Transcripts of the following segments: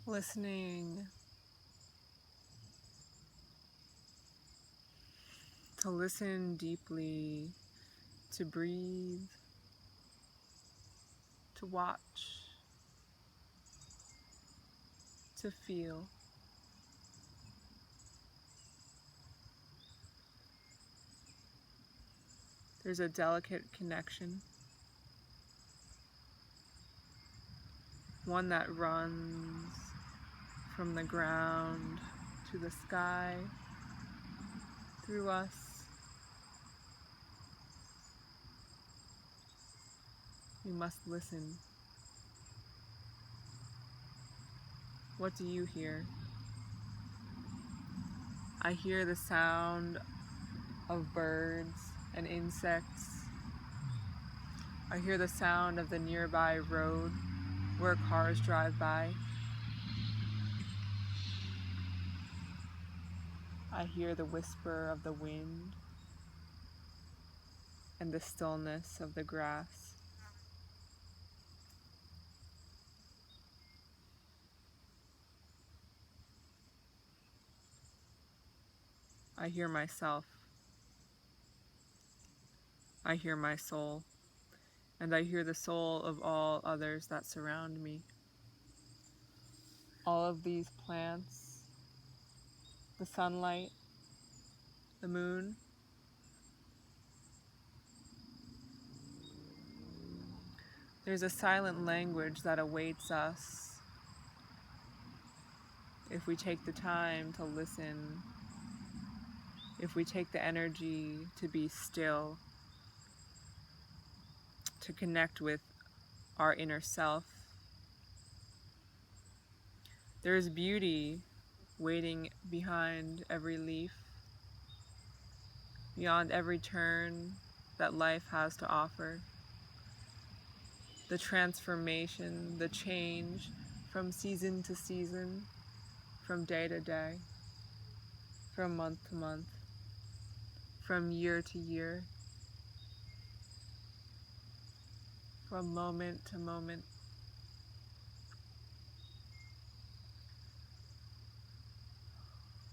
listening to listen deeply, to breathe, to watch, to feel. There's a delicate connection, one that runs from the ground to the sky, through us. We must listen. What do you hear? I hear the sound of birds and insects. I hear the sound of the nearby road where cars drive by. I hear the whisper of the wind and the stillness of the grass. I hear myself. I hear my soul, and I hear the soul of all others that surround me. All of these plants, the sunlight, the moon. There's a silent language that awaits us if we take the time to listen, if we take the energy to be still, to connect with our inner self. There is beauty waiting behind every leaf, beyond every turn that life has to offer. The transformation, the change from season to season, from day to day, from month to month, from year to year, from moment to moment.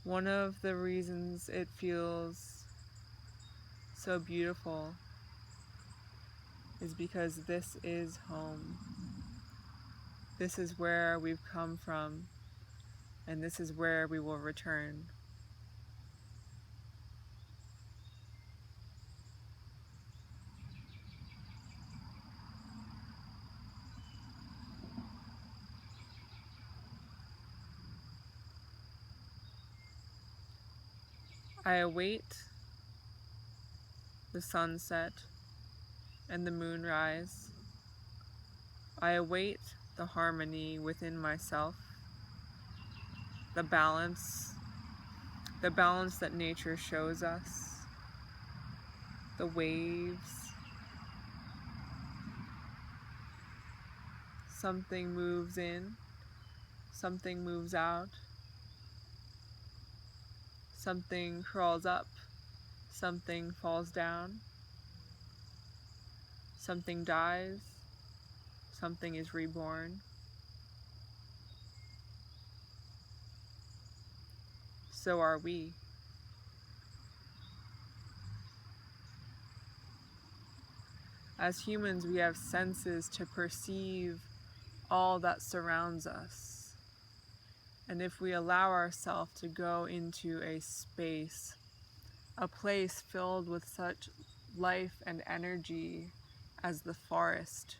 One of the reasons it feels so beautiful is because this is home. This is where we've come from, and this is where we will return. I await the sunset and the moonrise. I await the harmony within myself, the balance that nature shows us, the waves. Something moves in, something moves out, something crawls up, something falls down, something dies, something is reborn. So are we. As humans, we have senses to perceive all that surrounds us. And if we allow ourselves to go into a space, a place filled with such life and energy as the forest,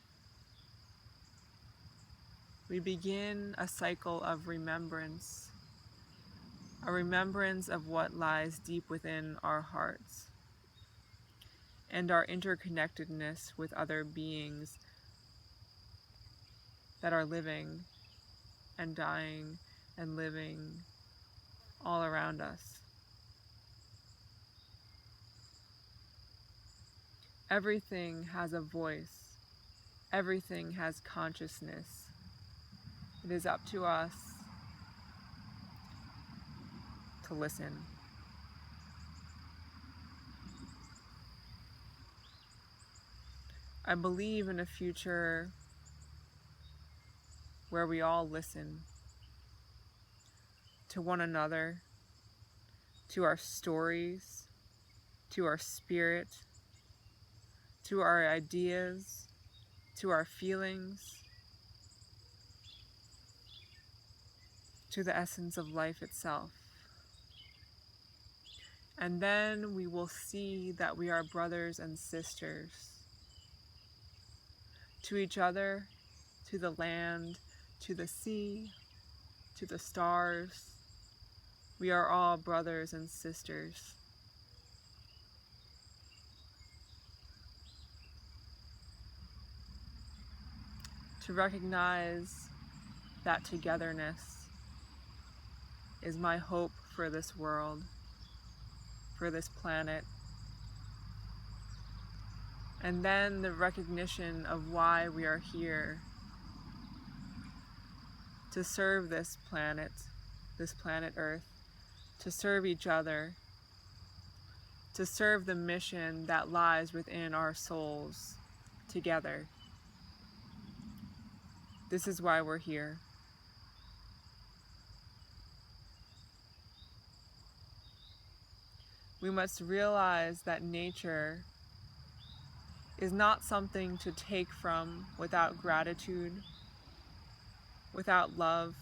we begin a cycle of remembrance, a remembrance of what lies deep within our hearts and our interconnectedness with other beings that are living and dying and living all around us. Everything has a voice. Everything has consciousness. It is up to us to listen. I believe in a future where we all listen, to one another, to our stories, to our spirit, to our ideas, to our feelings, to the essence of life itself. And then we will see that we are brothers and sisters to each other, to the land, to the sea, to the stars. We are all brothers and sisters. To recognize that togetherness is my hope for this world, for this planet. And then the recognition of why we are here, to serve this planet Earth, to serve each other, to serve the mission that lies within our souls together. This is why we're here. We must realize that nature is not something to take from without gratitude, without love,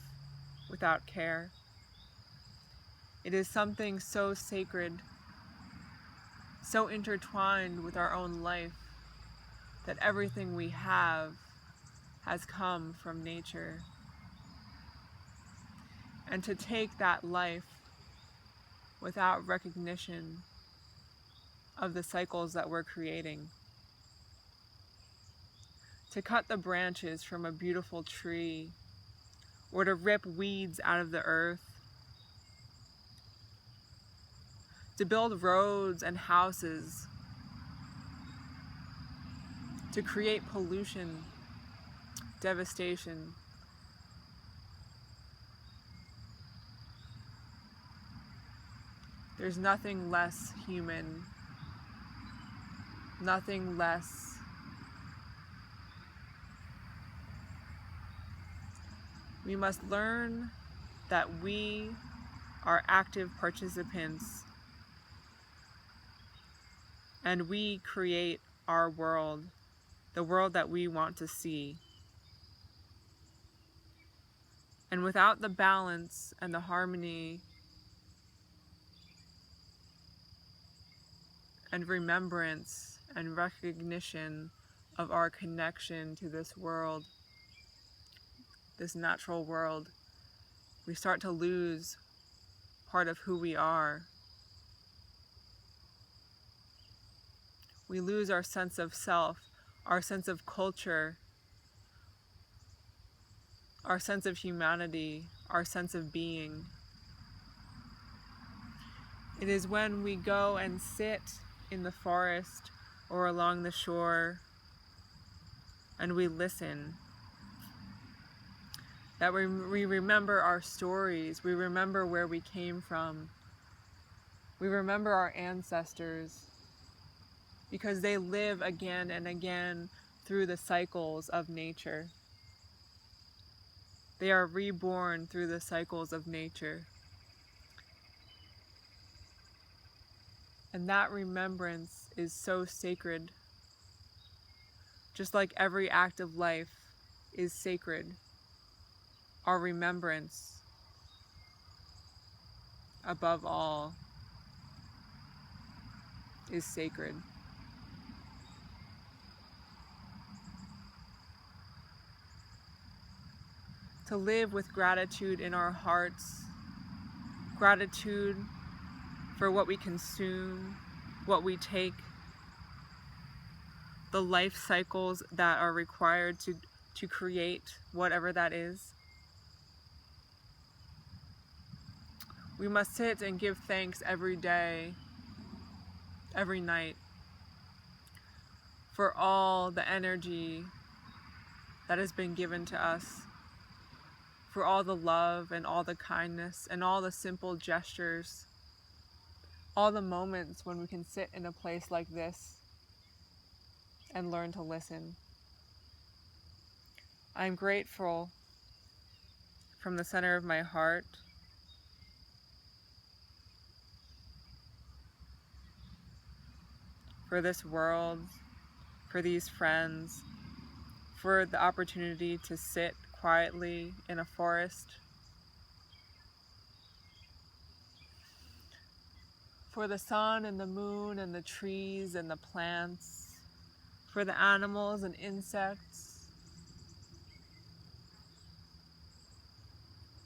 without care. It is something so sacred, so intertwined with our own life, that everything we have has come from nature. And to take that life without recognition of the cycles that we're creating, to cut the branches from a beautiful tree, or to rip weeds out of the earth, to build roads and houses, to create pollution, devastation. There's nothing less human, nothing less. We must learn that we are active participants, and we create our world, the world that we want to see. And without the balance and the harmony and remembrance and recognition of our connection to this world, this natural world, we start to lose part of who we are. We lose our sense of self, our sense of culture, our sense of humanity, our sense of being. It is when we go and sit in the forest or along the shore and we listen that we remember our stories, we remember where we came from, we remember our ancestors, because they live again and again through the cycles of nature. They are reborn through the cycles of nature. And that remembrance is so sacred. Just like every act of life is sacred, our remembrance, above all, is sacred. To live with gratitude in our hearts, gratitude for what we consume, what we take, the life cycles that are required to create whatever that is. We must sit and give thanks every day, every night, for all the energy that has been given to us, for all the love and all the kindness and all the simple gestures, all the moments when we can sit in a place like this and learn to listen. I'm grateful from the center of my heart for this world, for these friends, for the opportunity to sit quietly in a forest, for the sun and the moon and the trees and the plants, for the animals and insects,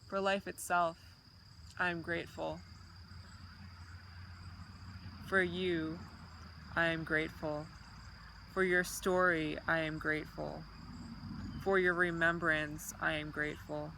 for life itself. I am grateful. For you, I am grateful. For your story, I am grateful. For your remembrance, I am grateful.